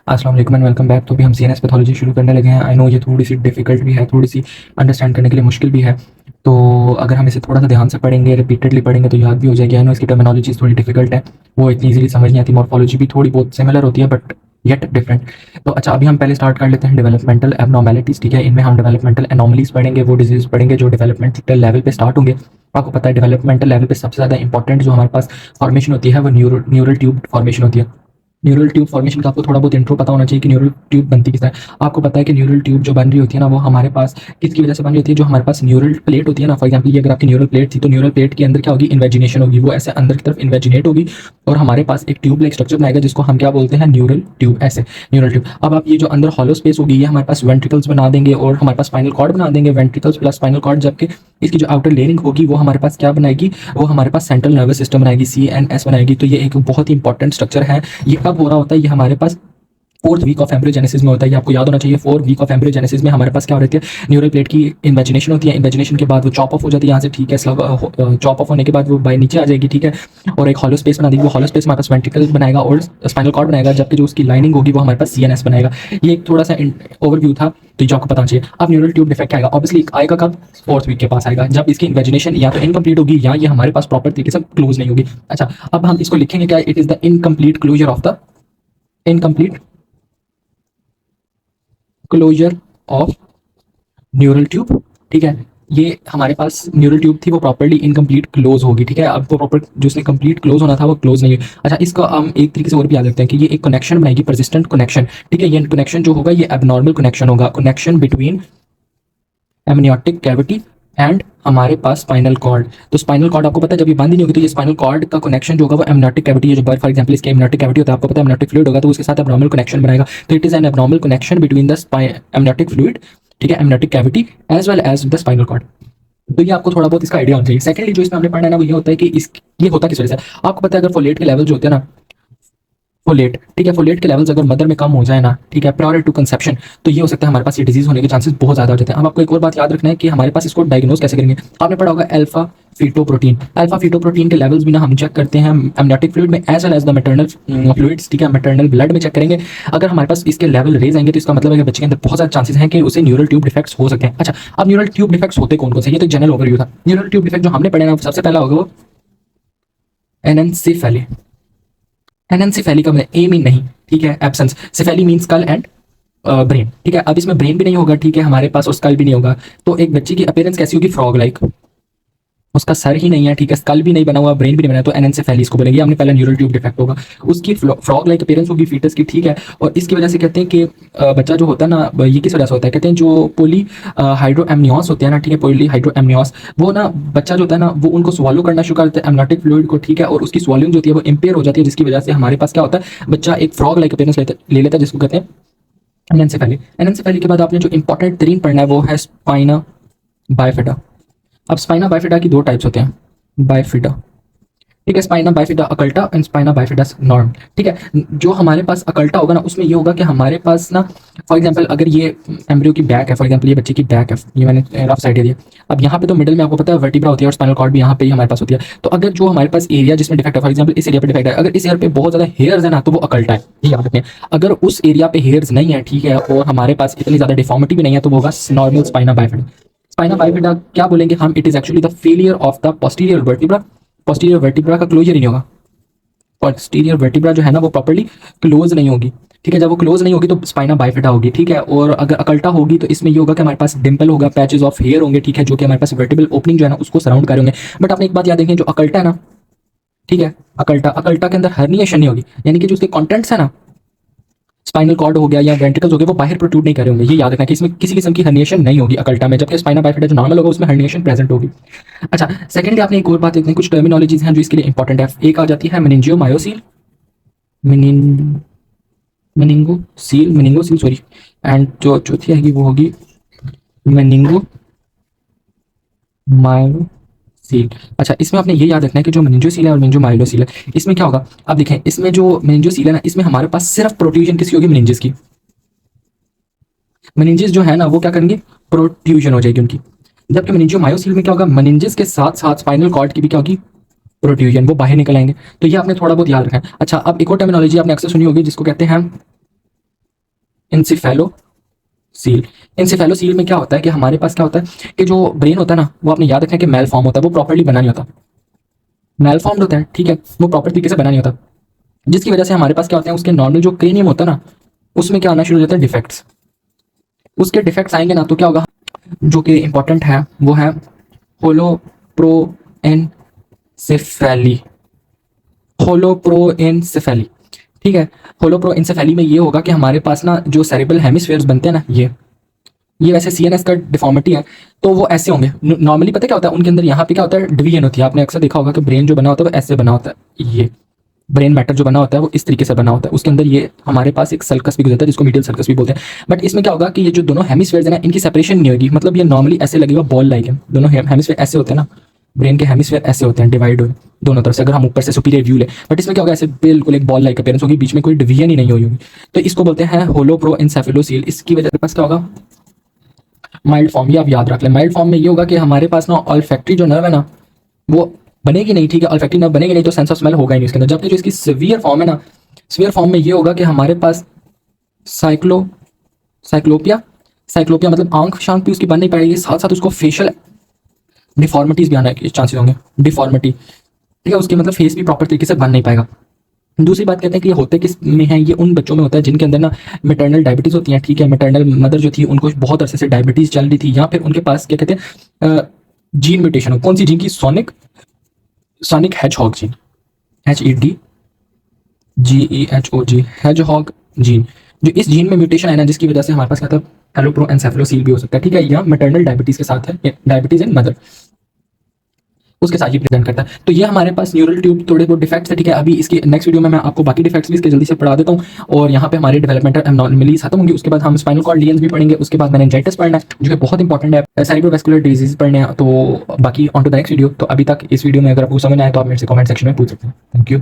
अस्सलाम वालेकुम and welcome back. तो भी हम सीएनएस पैथोलॉजी शुरू करने लगे हैं। आई नो ये थोड़ी सी डिफिकल्ट भी है, थोड़ी सी अंडरस्टैंड करने के लिए मुश्किल भी है। तो अगर हम इसे थोड़ा सा ध्यान से पढ़ेंगे, रिपीटेडली पढ़ेंगे तो याद भी हो जाएगी। आई नो इसकी टर्मिनोलॉजीज थोड़ी डिफिकल्ट है, वो इतनी ईजिली समझ नहीं आती। मॉर्फोलॉजी भी थोड़ी बहुत सिमिलर होती है बट येट डिफरेंट। तो अच्छा, अभी हम पहले स्टार्ट कर लेते हैं डेवलपमेंटल एबनॉर्मेलिटीज़। ठीक है, इनमें हम डेवलपमेंटल एनॉमलीज पढ़ेंगे, वो डिजीज पढ़ेंगे जो डेवलपमेंटल लेवल पे स्टार्ट होंगे। आपको पता है डेवलपमेंटल लेवल पे सबसे ज़्यादा इंपॉर्टेंट जो हमारे पास फॉर्मेशन होती है वो न्यूरल ट्यूब फॉर्मेशन होती है। न्यूरल ट्यूब फॉर्मेशन का आपको थोड़ा बहुत इंट्रो पता होना चाहिए कि न्यूरल ट्यूब बनती किस तरह। आपको पता है कि न्यूरल ट्यूब जो बन रही होती है ना, वो हमारे पास किसकी वजह से बन रही होती है? जो हमारे पास न्यूरल प्लेट होती है ना, फॉर एग्जाम्पल ये अगर आपकी न्यूरल प्लेट थी तो न्यूरल प्लेट के अंदर क्या होगी? इन्वेजिनेशन होगी, वो ऐसे अंदर की तरफ इन्वेजिनेट होगी और हमारे पास एक ट्यूब लाइक स्ट्रक्चर बनाएगा जिसको हम क्या बोलते हैं? Neural tube. ऐसे न्यूरल ट्यूब। अब आप ये जो अंदर हॉलो स्पेस होगी ये हमारे पास वेंट्रिकल्स बना देंगे और हमारे पास स्पाइनल कॉर्ड बना देंगे। वेंट्रिकल्स प्लस स्पाइनल कॉर्ड, जबकि इसकी जो आउटर लेयरिंग होगी वो हमारे पास क्या बनाएगी? वो हमारे पास सेंट्रल नर्वस सिस्टम बनाएगी, CNS बनाएगी। तो ये एक बहुत ही इंपॉर्टेंट स्ट्रक्चर है। ये कब हो रहा होता है? ये हमारे पास फोर्थ वीक ऑफ एम्ब्रियोजेनेसिस में होता है। ये आपको याद होना चाहिए। 4 वीक ऑफ एम्ब्रियोजेनेसिस में हमारे पास क्या हो रही है? न्यूरल प्लेट की इन्वेजिनेशन होती है। इन्वेजिनेशन के बाद वो चॉप ऑफ हो जाती है यहाँ से, ठीक है। चॉप ऑफ होने के बाद वो बाय नीचे आ जाएगी, ठीक है, और एक हॉलो स्पेस बना देगी। वो हॉलो स्पेस हमारे पास वेंट्रिकल बनाएगा और स्पाइनल कॉर्ड बनाएगा, जबकि जो उसकी लाइनिंग होगी वो हमारे पास CNS बनाएगा। ये एक थोड़ा सा ओवरव्यू था, तो जो आपको पता चाहिए। अब न्यूरल ट्यूब डिफेक्ट आएगा, ऑब्वियसली आएगा कब? 4th वीक के पास आएगा, जब इसकी इन्वेजिनेशन या तो इनकम्प्लीट होगी या ये हमारे पास प्रॉपर तरीके से क्लोज नहीं होगी। अच्छा, अब हम इसको लिखेंगे क्या? It is the incomplete closure of the incomplete closure of neural tube. ठीक है, ये हमारे पास न्यूरल ट्यूब थी, वो प्रॉपर्ली इनकम्प्लीट क्लोज होगी। ठीक है, अब वो प्रॉपर जो उसने कंप्लीट क्लोज होना था वो क्लोज नहीं हुई। अच्छा, इसका हम एक तरीके से और भी याद रखते हैं कि ये एक कनेक्शन बनाएगी, परसिस्टेंट कनेक्शन। ठीक है, ये कनेक्शन जो होगा ये एबनॉर्मल कनेक्शन होगा, connection between amniotic cavity and हमारे पास स्पाइनल कॉर्ड। तो स्पाइनल कॉर्ड आपको पता है जब ये बंद ही नहीं होगी तो ये स्पाइनल कॉर्ड का कनेक्शन जो होगा वो एमनियोटिक कैविटी है। जो फॉर एग्जांपल इसके एमनियोटिक कैविटी होता है, आपको पता है एमनियोटिक फ्लूइड होगा तो उसके साथ एबनॉर्मल कनेक्शन बनाएगा। तो it is an abnormal connection between the amniotic fluid, ठीक है, amniotic cavity as well as the spinal cord. तो ये आपको थोड़ा बहुत इसका आइडिया होना चाहिए। सेकंडली जो इसमें हमने पढ़ना है ना, वो ये होता है कि इस ये होता किस वजह से। आपको पता है अगर फोलेट के लेवल जो होते हैं ना, फोलेट, ठीक है, फोलेट के लेवल्स अगर मदर में कम हो जाए ना, ठीक है, प्रायर टू कंसेप्शन, तो ये हो सकता है हमारे पास ये डिजीज होने के चांसेस बहुत ज्यादा हो जाते हैं। अब आपको एक और बात याद रखना है कि हमारे पास इसको डायग्नोज कैसे करेंगे। आपने पढ़ा होगा अल्फा फीटोप्रोटीन। अल्फा फीटोप्रोटीन के लेवल्स भी ना हम चेक करते हैं एमनियोटिक फ्लूइड में as well as the maternal fluids, ठीक है, मैटरनल ब्लड में चेक करेंगे। अगर हमारे पास इसके लेवल रेज आएंगे तो इसका मतलब है कि बच्चे के अंदर बहुत सारे चांसेस हैं कि उसे न्यूरल ट्यूब डिफेक्ट्स हो सकते हैं। अच्छा, अब न्यूरल ट्यूब डिफेक्ट्स होते कौन कौन से? ये तो जनरल ओवरव्यू था। न्यूरल ट्यूब डिफेक्ट जो हमने पढ़े ना, सबसे पहला होगा वो एनेंसेफेली। एनेंसेफेली का मतलब ए मीन नहीं, ठीक है, absence. Cephaly mean skull and brain, ठीक है। अब इसमें ब्रेन भी नहीं होगा, ठीक है, हमारे पास और स्कल भी नहीं होगा। तो एक बच्चे की अपीयरेंस कैसी होगी? Frog like. उसका सर ही नहीं है, ठीक है, स्कल भी नहीं बना हुआ, ब्रेन भी नहीं बना, तो एनेंसेफेली इसको बोलेंगे। हमने पहले न्यूरल ट्यूब डिफेक्ट होगा, उसकी फ्रॉग लाइक अपीयरेंस होगी फीटस की, ठीक है। और इसकी वजह से कहते हैं कि बच्चा जो होता है ना, ये किस वजह से होता है? कहते हैं जो पोली हाइड्रोएमनियोस होते हैं ना, ठीक है, पोली हाइड्रोएमनियोस, वो ना बच्चा जो होता है ना वो उनको स्वॉलो करना शुरू करता है एमनियोटिक फ्लूइड को, ठीक है, और उसकी स्वॉलिंग जो होती है वो इम्पेयर हो जाती है, जिसकी वजह से हमारे पास क्या होता है? बच्चा एक फ्रॉग लाइक अपीयरेंस ले लेता है, जिसको कहते हैं एनेंसेफेली। एनेंसेफेली के बाद आपने जो इंपॉर्टेंट तरीन पढ़ना है वो है स्पाइना बाइफिडा। अब स्पाइना बाइफिडा की दो टाइप्स होते हैं, बाइफिडा, ठीक है, spina bifida occulta and spina bifida norm. ठीक है, जो हमारे पास अकल्टा होगा ना उसमें ये होगा कि हमारे पास ना, फॉर एग्जांपल अगर ये एम्ब्रियो की बैक है, फॉर एग्जांपल ये बच्चे की बैक है, ये मैंने रफ साइड दिया। अब यहाँ पे तो मिडिल में आपको पता है वर्टिब्रा होती है और स्पाइनल कॉर्ड भी यहाँ पे ही हमारे पास होती है। तो अगर जो हमारे पास एरिया जिसमें डिफेक्ट है, फॉर एग्जांपल इस एरिया पे डिफेक्ट है, अगर इस एरिया पे बहुत ज्यादा हेयर्स है ना तो वो अकल्टा है, ये याद रखें। अगर उस एरिया पे हेयर्स नहीं है, ठीक है, और हमारे पास इतनी ज्यादा डिफॉर्मिटी भी नहीं है, तो वो होगा normal spina bifida. Spina bifida क्या बोलेंगे हम? It is actually the failure of the posterior vertebra. Posterior vertebra का क्लोजर ही नहीं होगा, पोस्टीरियर वर्टिब्रा जो है ना वो प्रॉपर्ली क्लोज नहीं होगी, ठीक है। जब वो क्लोज नहीं होगी तो स्पाइना बाइफिडा होगी, ठीक है। और अगर अकल्टा होगी तो इसमें ये होगा कि हमारे पास डिम्पल होगा, पैचेस ऑफ हेयर होंगे, ठीक है, जो कि हमारे पास वर्टिबल ओपनिंग जो है ना उसको सराउंड कर होंगे। बट आपने एक बात याद रखें, जो अकल्टा है ना, ठीक है, अकल्टा, अकल्टा के अंदर हर्निएशन नहीं होगी, यानी कि जो उसके कॉन्टेंट्स है ना, स्पाइनल कॉर्ड हो गया या वेंट्रिकल्स हो गए, वो बाहर प्रोट्रूड नहीं कर रहे होंगे। ये याद रखना कि इसमें किसी किस्म की हर्निएशन नहीं होगी अकल्टा में, जबकि स्पाइना बाइफिडा जो नॉर्मल होगा उसमें हर्निएशन प्रेजेंट होगी। अच्छा, सेकंडली आपने एक और बात देखनी, कुछ टर्मिनोलॉजीज हैं जो इसके लिए इंपॉर्टेंट है। एक आ जाती है मेनिंजियोमायोसिल, मेनिन मेनिंगोसील सॉरी, एंड जो चौथी आएगी वो होगी मेनिंगो मायोसील। अच्छा, इसमें आपने ये याद रखना है कि जो मेनिंजोसील है और मेनिंजोमाइलोसील है, इसमें क्या होगा? अब देखें, इसमें जो मेनिंजोसील है ना, इसमें हमारे पास सिर्फ प्रोट्रूजन किसकी होगी? मेनिंजेस की। मेनिंजेस जो है ना वो क्या करेंगे? प्रोट्रूजन हो जाएगी उनकी। जबकि मेनिंजियोमायोसील में क्या होगा? मेनिंजेस के साथ साथ स्पाइनल कॉर्ड की भी क्या होगी? प्रोट्रूजन, वो बाहर निकल आएंगे। तो ये आपने थोड़ा बहुत याद रखना है। अच्छा, अब एक और टर्मिनोलॉजी आपने अक्सर सुनी होगी जिसको कहते हैं इंसेफेलोसील। इंसेफेलोसील में क्या होता है कि हमारे पास क्या होता है कि जो ब्रेन होता है ना, वो आपने याद रखना है कि मेल फॉर्म होता है, वो प्रॉपर्ली बना नहीं होता, मेल फॉर्म्ड होता है, ठीक है, वो प्रॉपर तरीके से बना नहीं होता, जिसकी वजह से हमारे पास क्या होते हैं, उसके नॉर्मल जो क्रेनियम होता है ना, उसमें क्या आना शुरू हो जाता है, डिफेक्ट्स। उसके डिफेक्ट्स आएंगे ना तो क्या होगा, जो कि इंपॉर्टेंट है वो है होलोप्रोएनसेफेली। होलोप्रोएनसेफेली, ठीक है। होलोप्रोएनसेफेली में ये होगा कि हमारे पास ना जो सेरेब्रल हेमिस्फेयर्स बनते हैं ना, ये वैसे सीएनएस का डिफॉर्मिटी है, तो वो ऐसे होंगे नॉर्मली। पता क्या होता है उनके अंदर, यहाँ पे क्या होता है, डिवीजन होती है। आपने अक्सर देखा होगा कि ब्रेन जो बना होता है वो ऐसे बना होता है, ये ब्रेन मैटर जो बना होता है वो इस तरीके से बना होता है। उसके अंदर ये हमारे पास एक सल्कस भी गुजरता है जिसको मीडियल सल्कस भी बोलते हैं। बट इसमें क्या होगा कि ये जो दोनों हेमिस्फेयर्स है ना, इनकी सेपरेशन नहीं होगी। मतलब ये नॉर्मली ऐसे लगेगा बॉल लाइक है, दोनों हेमिस्फेयर ऐसे होते हैं ना, ब्रेन के हेमिस्फेयर ऐसे होते हैं डिवाइड हुए दोनों तरफ से, अगर हम ऊपर से सुपीरियर व्यू ले। बट इसमें क्या होगा, ऐसे बिल्कुल एक बॉल लाइक अपीयरेंस होगी, बीच में कोई डिवीजन ही नहीं हुई होगी। तो इसको बोलते हैं होलोप्रोएनसेफेलोसील। इसकी वजह से पास क्या होगा, माइल्ड फॉर्म। ये आप याद रख लें, माइल्ड फॉर्म में ये होगा कि हमारे पास ना ऑल्फैक्टरी जो नर्व है ना, वो बनेगी नहीं, ठीक है, ऑल्फैक्टरी नर्व बनेगी नहीं तो सेंस ऑफ स्मेल होगा ही नहीं उसके अंदर। जबकि जो इसकी सीवियर फॉर्म है ना, सीवियर फॉर्म में ये होगा कि हमारे पास साइक्लोपिया मतलब आंख शांख भी उसकी बन नहीं पाएगी, साथ साथ उसको फेशियल डिफॉर्मिटीज भी आने के चांसेस होंगे, डिफॉर्मिटी, ठीक है, उसकी मतलब फेस भी प्रॉपर तरीके से बन नहीं पाएगा। दूसरी बात कहते हैं कि ये होते किस में है, ये उन बच्चों में होता है जिनके अंदर ना मैटरनल डायबिटीज़ होती हैं, ठीक है। मैटरनल मदर जो थी उनको बहुत अरसे से डायबिटीज़ चल रही थी, या फिर उनके पास क्या कहते हैं जीन म्यूटेशन हो। कौन सी जीन की, sonic hedgehog gene, HEDGEHOG hedgehog gene. जो इस जीन में म्यूटेशन है ना, जिसकी वजह से हमारे पास क्या था, होलोप्रोएनसेफेलोसील भी हो सकता है, ठीक है, या मैटरनल डायबिटीज़ के साथ है, डायबिटीज़ इन मदर, उसके साथ ही प्रेजेंट करता है। तो ये हमारे पास न्यूरल ट्यूब थोड़े बहुत डिफेक्ट्स है, ठीक है। अभी इसकी नेक्स्ट वीडियो में मैं आपको बाकी डिफेक्ट्स भी इसके जल्दी से पढ़ा देता हूँ, और यहाँ पे हमारे डेवलपमेंटल एबनॉर्मलिटीज खत्म होंगी। उसके बाद हम स्पाइनल कॉर्ड लीजन्स भी पढ़ेंगे, उसके बाद मेनिंजाइटिस पढ़ना है जो कि बहुत इंपॉर्टेंट है, सेरेब्रोवास्कुलर डिजीज पढ़ने हैं। तो बाकी on to the next video. तो अभी तक इस वीडियो में अगर आपको समझ आए तो आप मेरे से कमेंट सेक्शन में पूछ सकते हैं। Thank you.